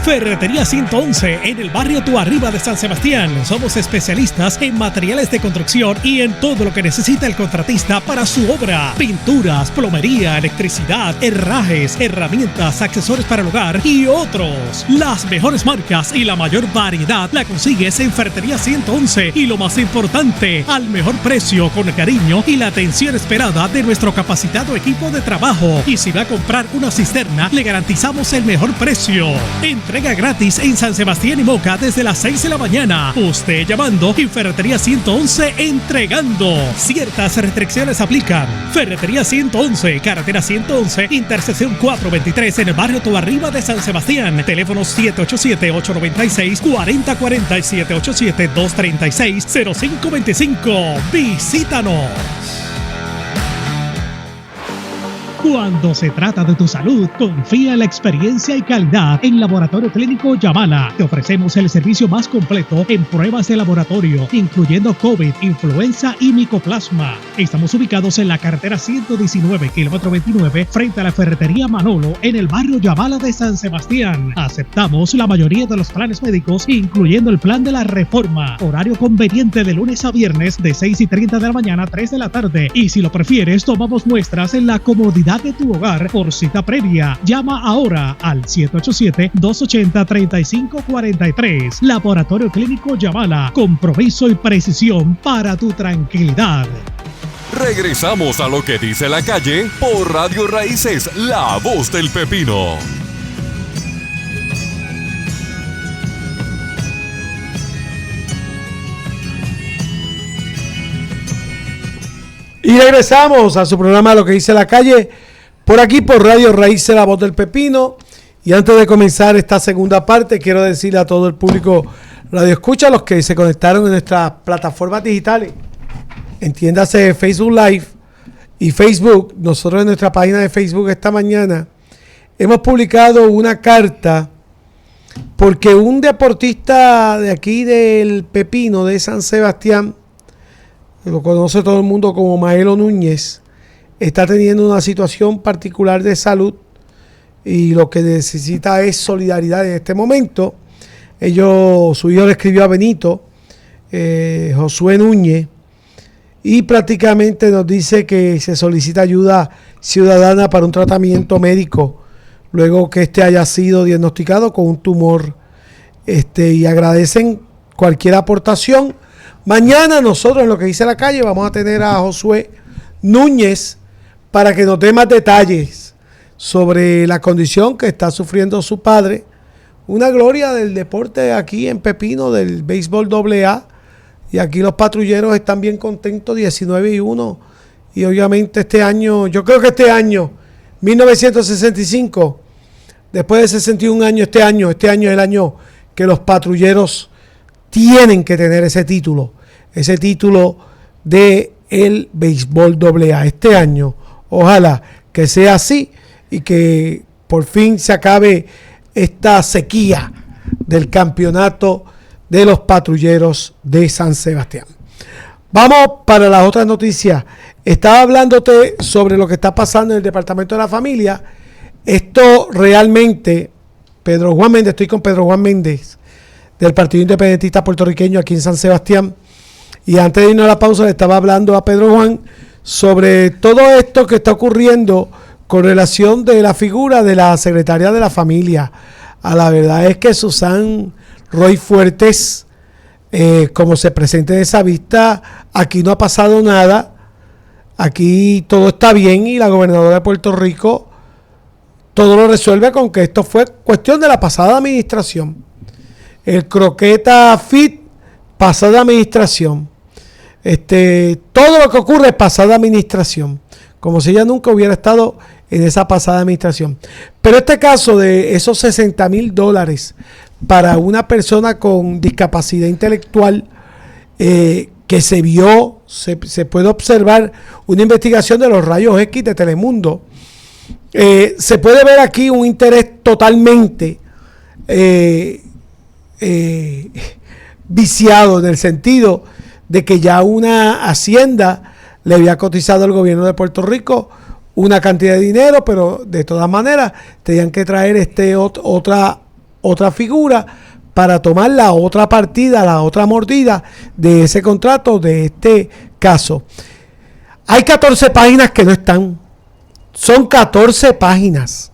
Ferretería 111 en el barrio Tuarriba de San Sebastián. Somos especialistas en materiales de construcción y en todo lo que necesita el contratista para su obra. Pinturas, plomería, electricidad, herrajes, herramientas, accesorios para el hogar y otros. Las mejores marcas y la mayor variedad la consigues en Ferretería 111 y lo más importante, al mejor precio, con el cariño y la atención esperada de nuestro capacitado equipo de trabajo. Y si va a comprar una cisterna, le garantizamos el mejor precio. Entrega gratis en San Sebastián y Moca desde las 6 de la mañana. Usted llamando y Ferretería 111 entregando. Ciertas restricciones aplican. Ferretería 111, carretera 111, intersección 423 en el barrio Tuarriba de San Sebastián. Teléfonos 787-896-4040 y 787-236-0525. Visítanos. Cuando se trata de tu salud, confía en la experiencia y calidad en Laboratorio Clínico Yamala. Te ofrecemos el servicio más completo en pruebas de laboratorio, incluyendo COVID, influenza y micoplasma. Estamos ubicados en la carretera 119, kilómetro 29, frente a la ferretería Manolo, en el barrio Yamala de San Sebastián. Aceptamos la mayoría de los planes médicos, incluyendo el plan de la reforma. Horario conveniente de lunes a viernes de 6:30 de la mañana a 3 de la tarde. Y si lo prefieres, tomamos muestras en la comodidad de tu hogar por cita previa. Llama ahora al 787-280-3543. Laboratorio Clínico Yamala. Compromiso y precisión para tu tranquilidad. Regresamos a lo que dice la calle por Radio Raíces, la voz del pepino. Y regresamos a su programa Lo que dice la calle, por aquí por Radio Raíces, la voz del pepino. Y antes de comenzar esta segunda parte, quiero decirle a todo el público Radio Escucha, los que se conectaron en nuestras plataformas digitales, entiéndase Facebook Live y Facebook. Nosotros en nuestra página de Facebook esta mañana hemos publicado una carta porque un deportista de aquí del Pepino, de San Sebastián, lo conoce todo el mundo como Maelo Núñez, está teniendo una situación particular de salud y lo que necesita es solidaridad en este momento. Su hijo le escribió a Benito, Josué Núñez, y prácticamente nos dice que se solicita ayuda ciudadana para un tratamiento médico luego que haya sido diagnosticado con un tumor, y agradecen cualquier aportación. Mañana nosotros en Lo que dice la calle vamos a tener a Josué Núñez para que nos dé más detalles sobre la condición que está sufriendo su padre, una gloria del deporte aquí en Pepino, del béisbol AA, y aquí los patrulleros están bien contentos, 19-1, y obviamente este año, yo creo que este año, 1965, después de 61 años, este año es el año que los patrulleros tienen que tener ese título de el béisbol AA. Este año, ojalá que sea así y que por fin se acabe esta sequía del campeonato de los patrulleros de San Sebastián. Vamos para las otras noticias. Estaba hablándote sobre lo que está pasando en el Departamento de la Familia. Esto realmente, estoy con Pedro Juan Méndez, del Partido Independentista Puertorriqueño aquí en San Sebastián. Y antes de irnos a la pausa le estaba hablando a Pedro Juan sobre todo esto que está ocurriendo con relación de la figura de la secretaria de la familia. A la verdad es que Susan Roy Fuertes, como se presenta en esa vista, aquí no ha pasado nada, aquí todo está bien y la gobernadora de Puerto Rico todo lo resuelve con que esto fue cuestión de la pasada administración. El croqueta fit, pasada administración. Todo lo que ocurre es pasada administración, como si ella nunca hubiera estado en esa pasada administración. Pero este caso de esos $60,000 para una persona con discapacidad intelectual, que se vio, se puede observar una investigación de los rayos X de Telemundo, se puede ver aquí un interés totalmente viciado, en el sentido de que ya una hacienda le había cotizado al gobierno de Puerto Rico una cantidad de dinero, pero de todas maneras tenían que traer otra figura para tomar la otra partida, la otra mordida de ese contrato, de este caso. Hay 14 páginas que no están. Son 14 páginas.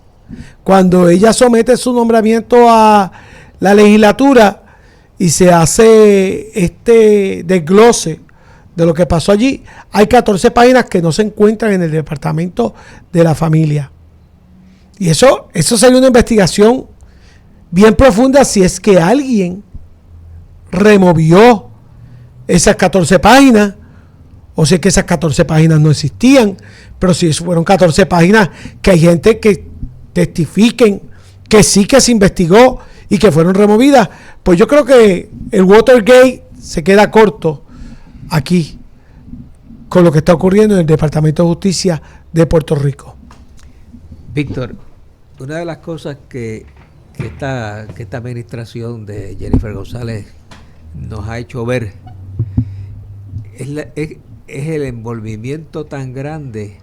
Cuando ella somete su nombramiento a la legislatura y se hace este desglose de lo que pasó allí, hay 14 páginas que no se encuentran en el Departamento de la Familia. Y eso sería una investigación bien profunda si es que alguien removió esas 14 páginas o si es que esas 14 páginas no existían, pero si fueron 14 páginas que hay gente que testifiquen que sí que se investigó y que fueron removidas, pues yo creo que el Watergate se queda corto aquí con lo que está ocurriendo en el Departamento de Justicia de Puerto Rico. Víctor, una de las cosas que esta administración de Jennifer González nos ha hecho ver es el envolvimiento tan grande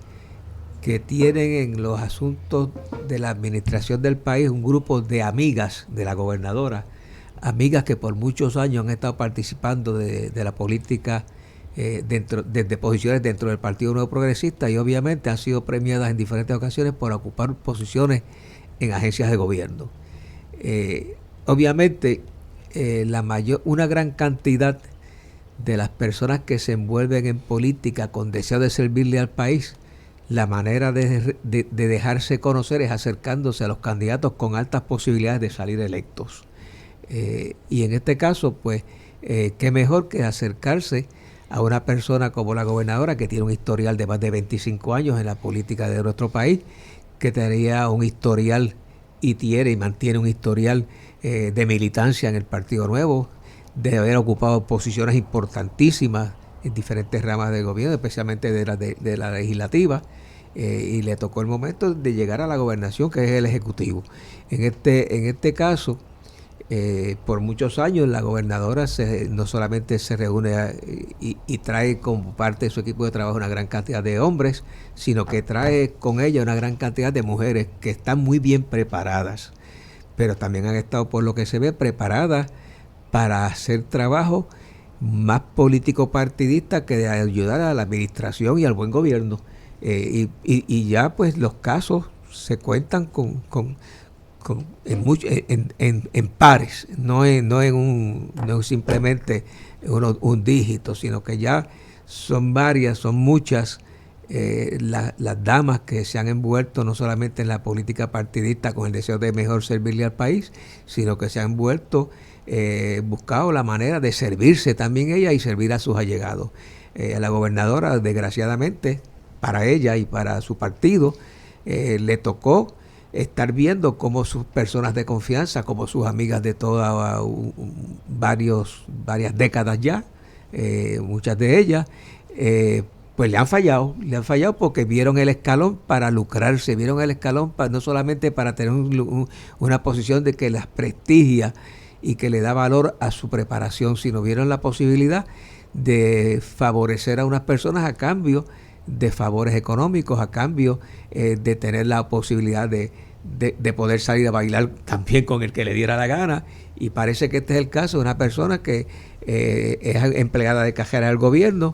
que tienen en los asuntos de la administración del país un grupo de amigas de la gobernadora, amigas que por muchos años han estado participando de la política desde posiciones dentro del Partido Nuevo Progresista, y obviamente han sido premiadas en diferentes ocasiones por ocupar posiciones en agencias de gobierno. Obviamente una gran cantidad de las personas que se envuelven en política con deseo de servirle al país, la manera de dejarse conocer es acercándose a los candidatos con altas posibilidades de salir electos. Y en este caso, pues, qué mejor que acercarse a una persona como la gobernadora, que tiene un historial de más de 25 años en la política de nuestro país, que tenía un historial y tiene y mantiene un historial de militancia en el Partido Nuevo, de haber ocupado posiciones importantísimas en diferentes ramas del gobierno, especialmente de la legislativa, y le tocó el momento de llegar a la gobernación, que es el ejecutivo. En este caso, Por muchos años la gobernadora no solamente se reúne y trae como parte de su equipo de trabajo una gran cantidad de hombres, sino que trae con ella una gran cantidad de mujeres que están muy bien preparadas, pero también han estado, por lo que se ve, preparadas para hacer trabajo más político partidista que de ayudar a la administración y al buen gobierno. Y ya pues los casos se cuentan en pares, no simplemente un dígito, sino que ya son varias, son muchas las damas que se han envuelto no solamente en la política partidista con el deseo de mejor servirle al país, sino que se han envuelto, buscado la manera de servirse también ella y servir a sus allegados. A la gobernadora, desgraciadamente, para ella y para su partido, le tocó estar viendo cómo sus personas de confianza, como sus amigas de todas varias décadas ya, muchas de ellas, pues le han fallado porque vieron el escalón para lucrarse, vieron el escalón no solamente para tener una posición de que las prestigia y que le da valor a su preparación, sino vieron la posibilidad de favorecer a unas personas a cambio de favores económicos, a cambio de tener la posibilidad de poder salir a bailar también con el que le diera la gana. Y parece que este es el caso de una persona que es empleada de cajera del gobierno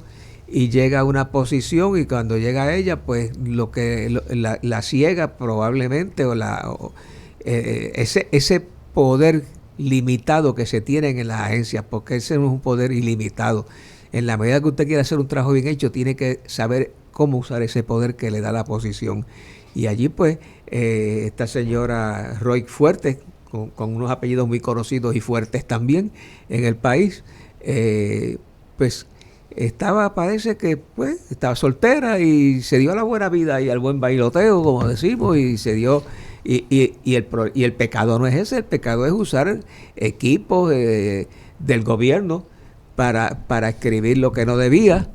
y llega a una posición, y cuando llega a ella, pues lo que la ciega probablemente, ese poder limitado que se tienen en las agencias, porque ese no es un poder ilimitado. En la medida que usted quiera hacer un trabajo bien hecho, tiene que saber cómo usar ese poder que le da la posición. Y allí pues esta señora Roy Fuertes, con unos apellidos muy conocidos y fuertes también en el país, pues parece que pues estaba soltera y se dio a la buena vida y al buen bailoteo, como decimos, y se dio. Y el pecado no es ese, el pecado es usar equipos del gobierno para escribir lo que no debía,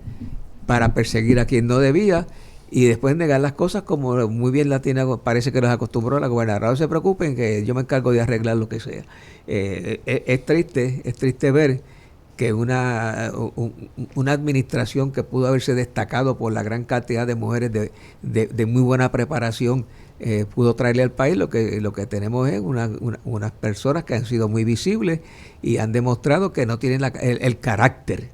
para perseguir a quien no debía, y después negar las cosas como muy bien la tiene, parece que nos acostumbró la gobernadora. No se preocupen, que yo me encargo de arreglar lo que sea. Es triste ver que una administración que pudo haberse destacado por la gran cantidad de mujeres de muy buena preparación, pudo traerle al país lo que tenemos es unas personas que han sido muy visibles y han demostrado que no tienen el carácter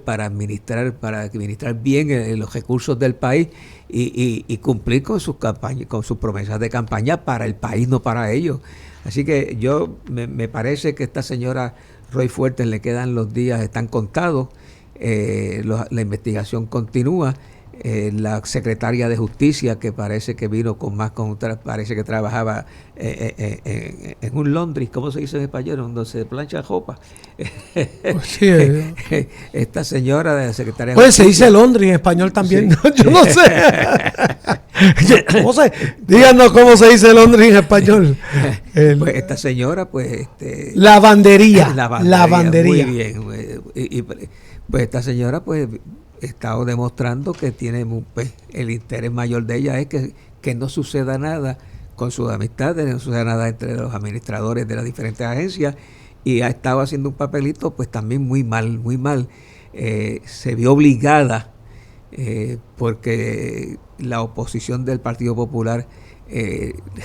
para administrar bien los recursos del país y cumplir con sus campañas, con sus promesas de campaña para el país, no para ellos. Así que me parece que esta señora Roy Fuertes le quedan los días, están contados. La investigación continúa. La secretaria de Justicia, que parece que vino parece que trabajaba en un laundry, ¿cómo se dice en español? Donde se plancha ropa. Sí, esta señora de la secretaria de pues Justicia. se dice laundry en español también, sí. Yo no sé. Díganos cómo se dice laundry en español. Pues esta señora, pues... Lavandería. Muy bien. Y pues esta señora, pues... he estado demostrando que tiene pues, el interés mayor de ella es que no suceda nada con sus amistades, no suceda nada entre los administradores de las diferentes agencias, y ha estado haciendo un papelito pues también muy mal. Se vio obligada porque la oposición del Partido Popular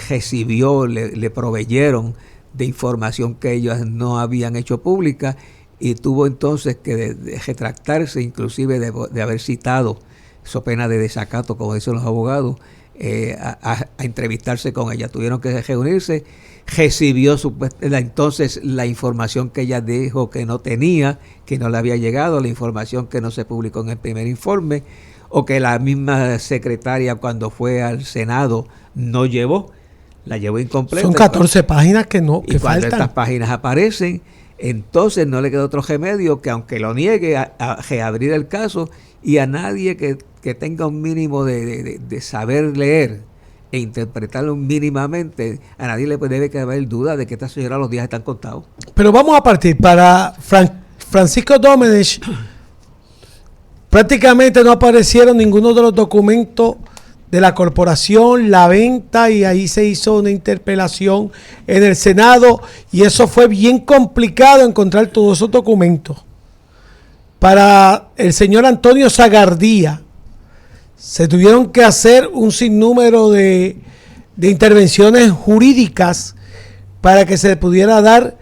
recibió, le proveyeron de información que ellos no habían hecho pública, y tuvo entonces que retractarse, inclusive de haber citado, so pena de desacato, como dicen los abogados, a entrevistarse con ella. Tuvieron que reunirse, recibió entonces la información que ella dijo que no tenía, que no le había llegado, la información que no se publicó en el primer informe, o que la misma secretaria cuando fue al Senado no llevó, la llevó incompleta. Son 14 páginas que no, que y cuando faltan. Estas páginas aparecen, entonces no le queda otro remedio que, aunque lo niegue, a reabrir el caso, y a nadie que tenga un mínimo de saber leer e interpretarlo mínimamente, a nadie le debe haber duda de que esta señora los días están contados. Pero vamos a partir. Para Francisco Domenech, prácticamente no aparecieron ninguno de los documentos de la corporación, la venta, y ahí se hizo una interpelación en el Senado, y eso fue bien complicado encontrar todos esos documentos. Para el señor Antonio Zagardía se tuvieron que hacer un sinnúmero de intervenciones jurídicas para que se pudiera dar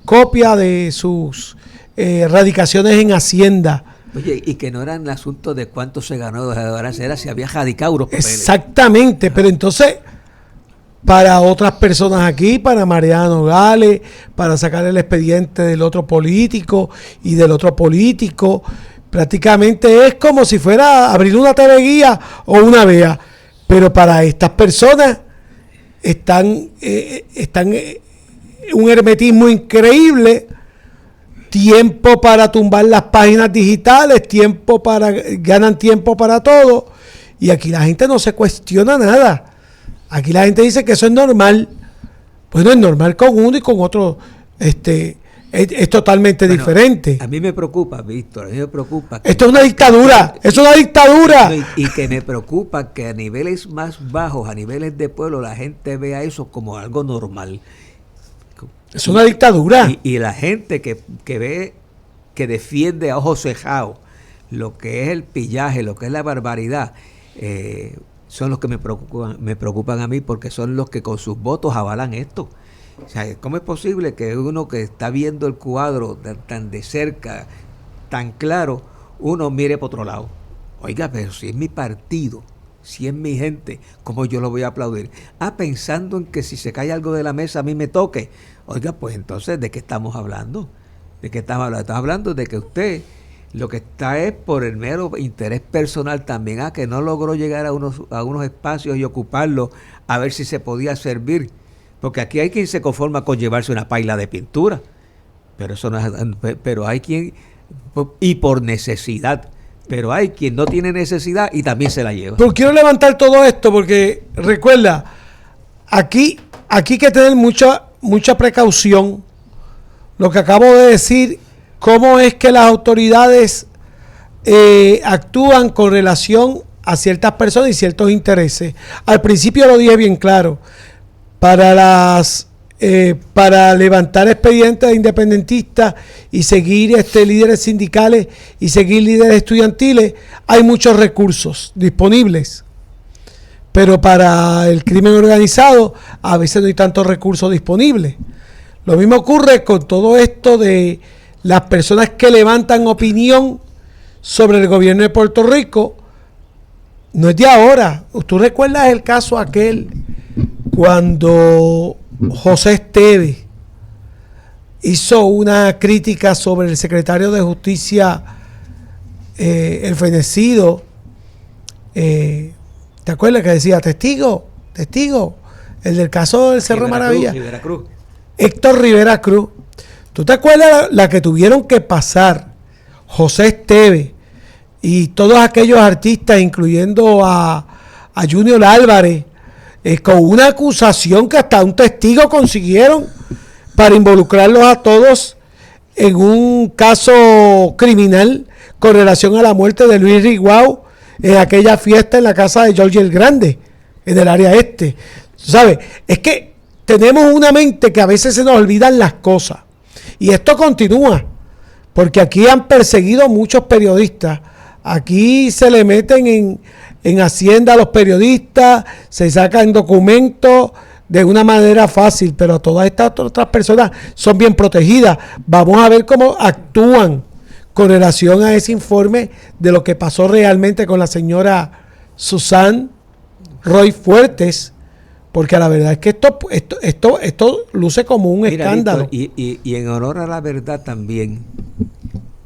copia de sus radicaciones en Hacienda. Oye, y que no era el asunto de cuánto se ganó, ahora era si había radicado los papeles. Exactamente, pero entonces, para otras personas aquí, para Mariano Gales, para sacar el expediente del otro político y del otro político, prácticamente es como si fuera a abrir una TV Guía o una VEA. Pero para estas personas están un hermetismo increíble, tiempo para tumbar las páginas digitales, ganan tiempo para todo, y aquí la gente no se cuestiona nada. Aquí la gente dice que eso es normal. Pues no es normal con uno y con otro, es totalmente diferente. A mí me preocupa, Víctor, a mí me preocupa. Esto es una dictadura, es una dictadura. Y que me preocupa que a niveles más bajos, a niveles de pueblo, la gente vea eso como algo normal. Es una dictadura. Y la gente que ve, que defiende a ojos cejados lo que es el pillaje, lo que es la barbaridad, son los que me preocupan a mí, porque son los que con sus votos avalan esto. O sea, ¿cómo es posible que uno que está viendo el cuadro tan de cerca, tan claro, uno mire por otro lado? Oiga, pero si es mi partido, si es mi gente, ¿cómo yo lo voy a aplaudir? Pensando en que si se cae algo de la mesa a mí me toque. Oiga, pues entonces, ¿de qué estamos hablando? ¿De qué estamos hablando? Estamos hablando de que usted lo que está es por el mero interés personal también, que no logró llegar a unos espacios y ocuparlos a ver si se podía servir. Porque aquí hay quien se conforma con llevarse una paila de pintura. Pero eso no es, pero hay quien, y por necesidad, pero hay quien no tiene necesidad y también se la lleva. Pero quiero levantar todo esto porque recuerda, aquí hay que tener mucha precaución. Lo que acabo de decir, cómo es que las autoridades actúan con relación a ciertas personas y ciertos intereses. Al principio lo dije bien claro. Para levantar expedientes independentistas y seguir líderes sindicales y seguir líderes estudiantiles, hay muchos recursos disponibles. Pero para el crimen organizado, a veces no hay tantos recursos disponibles. Lo mismo ocurre con todo esto de las personas que levantan opinión sobre el gobierno de Puerto Rico. No es de ahora. ¿Tú recuerdas el caso aquel cuando José Esteves hizo una crítica sobre el secretario de Justicia, el fenecido? ¿Te acuerdas que decía testigo, el del caso del Cerro Maravilla? Héctor Rivera Cruz. ¿Tú te acuerdas la que tuvieron que pasar José Esteves y todos aquellos artistas, incluyendo a Junior Álvarez, con una acusación que hasta un testigo consiguieron para involucrarlos a todos en un caso criminal con relación a la muerte de Luis Riguau en aquella fiesta en la casa de George el Grande, en el área este? ¿Sabes? Es que tenemos una mente que a veces se nos olvidan las cosas. Y esto continúa, porque aquí han perseguido muchos periodistas. Aquí se le meten en Hacienda a los periodistas, se sacan documentos de una manera fácil, pero todas estas otras personas son bien protegidas. Vamos a ver cómo actúan con relación a ese informe de lo que pasó realmente con la señora Susan Roy Fuertes, porque la verdad es que esto luce como un escándalo. Y en honor a la verdad también,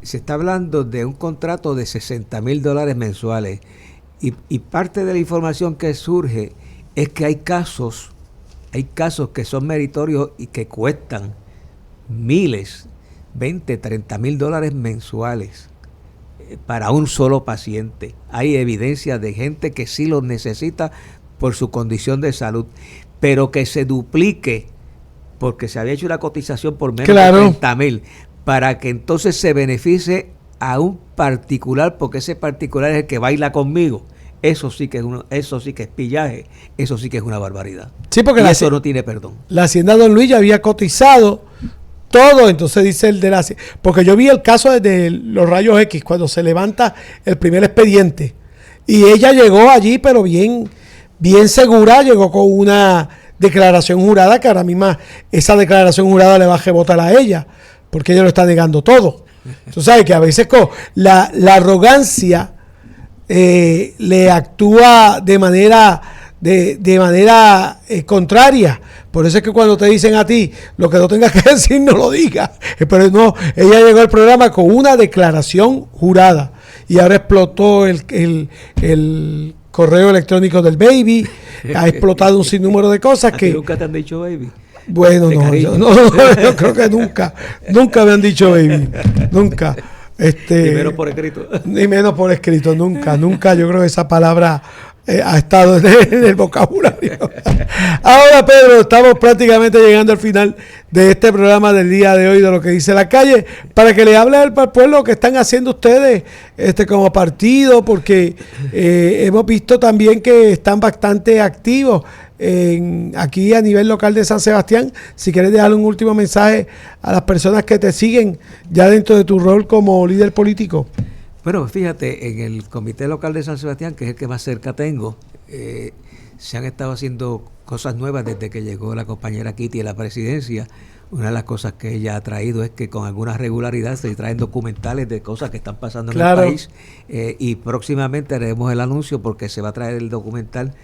se está hablando de un contrato de $60,000 mensuales. Y parte de la información que surge es que hay casos que son meritorios y que cuestan miles, $20,000, $30,000 mensuales para un solo paciente. Hay evidencia de gente que sí los necesita por su condición de salud, pero que se duplique porque se había hecho una cotización por menos de 30,000 para que entonces se beneficie a un particular, porque ese particular es el que baila conmigo. eso sí que es pillaje, eso sí que es una barbaridad. Sí, porque eso no tiene perdón. La Hacienda Don Luis ya había cotizado todo, entonces dice el de la... Porque yo vi el caso de los rayos X, cuando se levanta el primer expediente, y ella llegó allí, pero bien segura, llegó con una declaración jurada, que ahora misma esa declaración jurada le va a rebotar a ella, porque ella lo está negando todo. Tú sabes que a veces la arrogancia le actúa de manera contraria. Por eso es que cuando te dicen a ti lo que no tengas que decir, no lo digas. Pero no, ella llegó al programa con una declaración jurada y ahora explotó el correo electrónico del baby, ha explotado un sinnúmero de cosas que... ¿Nunca te han dicho baby? Bueno, yo creo que nunca me han dicho baby, nunca. Ni menos por escrito. Ni menos por escrito, nunca. Yo creo que esa palabra ha estado en el vocabulario. Ahora, Pedro, estamos prácticamente llegando al final de este programa del día de hoy, de Lo que dice la calle, para que le hable al pueblo que están haciendo ustedes como partido, porque hemos visto también que están bastante activos aquí a nivel local de San Sebastián. Si quieres dejar un último mensaje a las personas que te siguen ya dentro de tu rol como líder político. Bueno, fíjate, en el Comité Local de San Sebastián, que es el que más cerca tengo, se han estado haciendo cosas nuevas desde que llegó la compañera Kitty a la presidencia. Una de las cosas que ella ha traído es que con alguna regularidad se traen documentales de cosas que están pasando en el país, y próximamente haremos el anuncio porque se va a traer el documental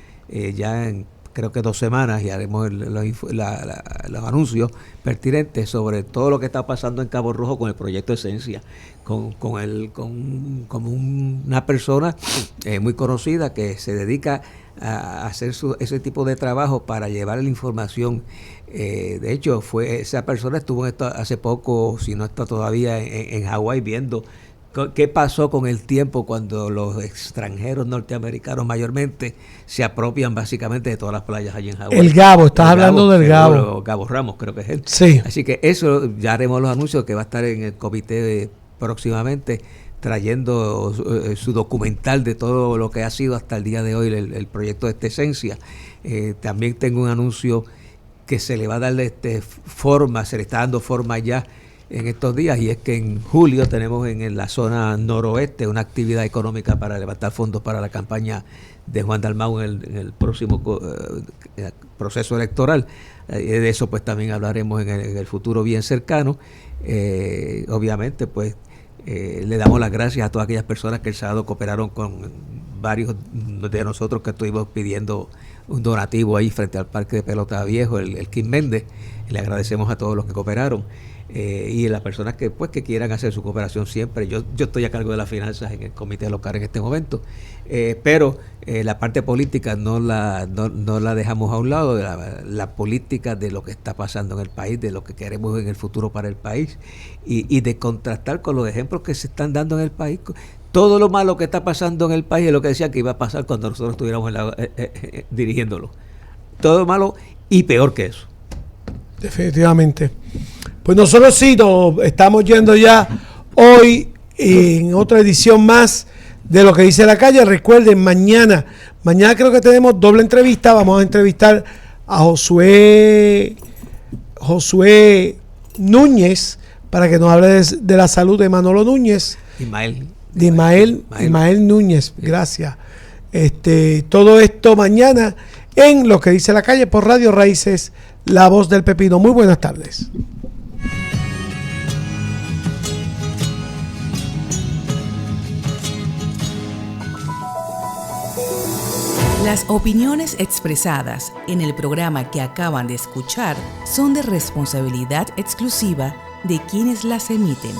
ya en creo que 2 semanas, y haremos los anuncios pertinentes sobre todo lo que está pasando en Cabo Rojo con el proyecto Esencia, con una persona muy conocida que se dedica a hacer ese tipo de trabajo para llevar la información. De hecho, esa persona estuvo hace poco, si no está todavía, en Hawái viendo qué pasó con el tiempo cuando los extranjeros norteamericanos mayormente se apropian básicamente de todas las playas allí en Hawái. El Gabo, estás hablando del Gabo. Gabo Ramos, creo que es él. Sí. Así que eso ya haremos los anuncios, que va a estar en el comité próximamente, trayendo su documental de todo lo que ha sido hasta el día de hoy el proyecto de Esencia. También tengo un anuncio que se le va a dar forma, se le está dando forma ya en estos días, y es que en julio tenemos en la zona noroeste una actividad económica para levantar fondos para la campaña de Juan Dalmau en el próximo proceso electoral. De eso pues también hablaremos en el futuro bien cercano. Obviamente pues le damos las gracias a todas aquellas personas que el sábado cooperaron con varios de nosotros que estuvimos pidiendo un donativo ahí frente al Parque de Pelota Viejo, el Kim Méndez. Le agradecemos a todos los que cooperaron. Y las personas que quieran hacer su cooperación siempre. Yo estoy a cargo de las finanzas en el comité local en este momento, pero la parte política no la dejamos a un lado. La política de lo que está pasando en el país, de lo que queremos en el futuro para el país, y de contrastar con los ejemplos que se están dando en el país. Todo lo malo que está pasando en el país es lo que decía que iba a pasar cuando nosotros estuviéramos dirigiéndolo. Todo malo y peor que eso. Definitivamente. Pues nosotros sí nos estamos yendo ya hoy en otra edición más de Lo que dice la calle. Recuerden, mañana creo que tenemos doble entrevista. Vamos a entrevistar a Josué Núñez para que nos hable de la salud de Manolo Núñez. Ismael Núñez, gracias. Todo esto mañana en Lo que dice la calle por Radio Raíces, La Voz del Pepino. Muy buenas tardes. Las opiniones expresadas en el programa que acaban de escuchar son de responsabilidad exclusiva de quienes las emiten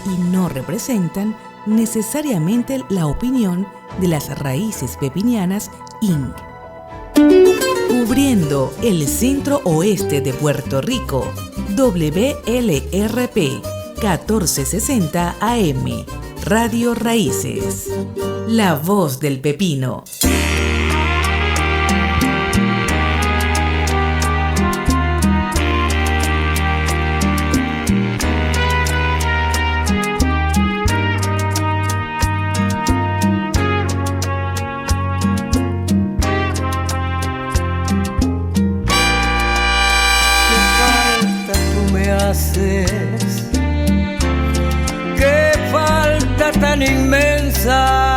y no representan necesariamente la opinión de las Raíces Pepinianas Inc. Cubriendo el centro oeste de Puerto Rico, WLRP 1460 AM, Radio Raíces, La Voz del Pepino. haces. Qué falta tan inmensa